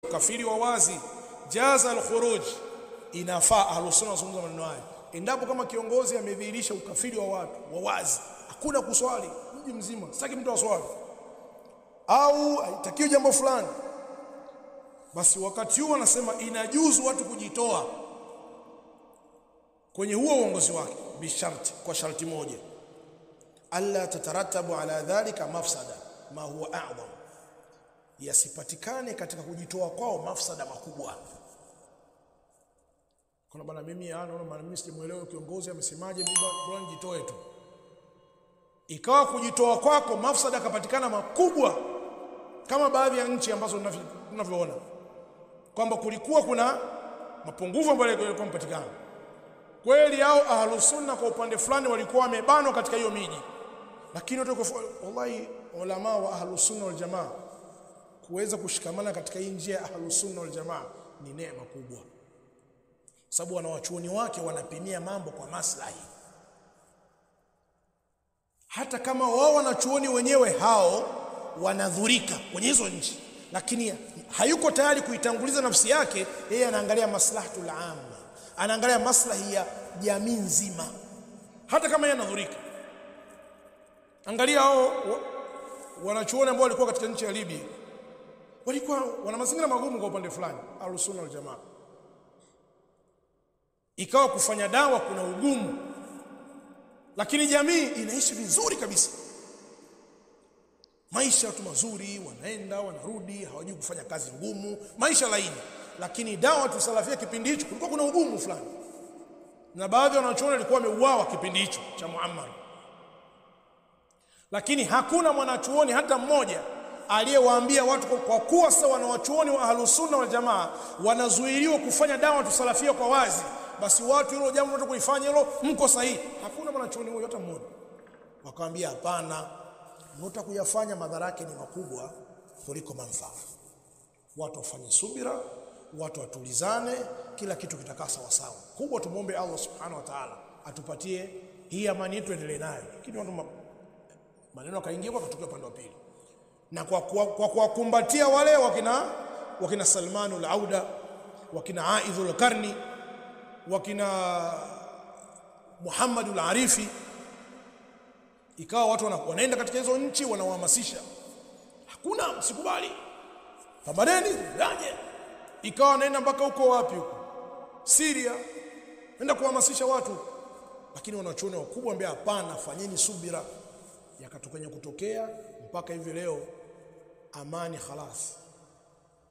Ukafiri wa wazi, jaza al-khuruj, inafaa. Ahlus sunna wazungumza maneno haya endapo kama kiongozi amedhihirisha ukafiri wa watu wa wazi, hakuna kuswali mji mzima, sitaki mtu aswali au haitakiwi jambo fulani, basi wakati huo anasema inajuzu watu kujitoa kwenye huo uongozi wake, bisharti, kwa sharti moja, alla tataratabu ala dhalika mafsada ma huwa a'zam, yasipatikane katika kujitoa kwao mafsada makubwa. Kuna bwana mimi naona maana mimi simuelewa kiongozi amesemaje, mimi bora nijitoe tu, ikawa kujitoa kwako mafsada kapatikana makubwa, kama baadhi ya nchi ambazo tunavyoona kwamba kulikuwa kuna mapungufu ambayo yalikuwa yamepatikana kweli, au ahlus sunna kwa upande fulani walikuwa wamebanwa katika hiyo miji, lakini wallahi ulama wa ahlus sunna wal jamaa kuweza kushikamana katika hii njia ya ahlus sunna wal jamaa ni neema kubwa, sababu wanawachuoni wake wanapimia mambo kwa maslahi. Hata kama wao wanachuoni wenyewe hao wanadhurika kwenye hizo nchi, lakini hayuko tayari kuitanguliza nafsi yake, yeye anaangalia maslahatul amma, anaangalia maslahi ya jamii nzima, hata kama yeye anadhurika. Angalia hao wanachuoni ambao walikuwa katika nchi ya Libya, walikuwa wana mazingira magumu kwa upande fulani, ahlus sunna wal jamaa, ikawa kufanya dawa kuna ugumu, lakini jamii inaishi vizuri kabisa, maisha tu mazuri, wanaenda wanarudi, hawajui kufanya kazi ngumu, maisha laini. Lakini dawa tu salafia kipindi hicho kulikuwa kuna ugumu fulani, na baadhi ya wanachuoni walikuwa wameuawa kipindi hicho cha Muammar, lakini hakuna mwanachuoni hata mmoja aliyewaambia watu kwa kuwa sawa wanachuoni wa ahlus sunna wal jamaa wanazuiliwa kufanya dawa tu salafia kwa wazi, basi watu hilo jambo wanataka kuifanya hilo mko sahihi. Hakuna mwanachuoni huyo hata mmoja. Wakaambia hapana, mnataka kuyafanya madhara yake ni makubwa kuliko manufaa. Watu wafanye subira, watu watulizane, kila kitu kitakaa sawa sawa. Kubwa tumuombe Allah subhanahu wa ta'ala atupatie hii amani yetu, endelee nayo. Lakini watu maneno kaingia kwa kutoka upande wa pili, na kwa kuwakumbatia wale wakina Salmanul Auda, wakina Aidhul Karni, wakina Muhammadul Arifi, ikawa watu wanaenda katika hizo nchi wanawahamasisha, hakuna msikubali, pambaneni aje. Ikawa wanaenda mpaka huko wapi, huko Syria, nenda kuhamasisha watu, lakini wanachuoni wakubwa ambao hapana, fanyeni subira. Yakatokea kutokea mpaka hivi leo amani khalas,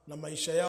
na maisha yao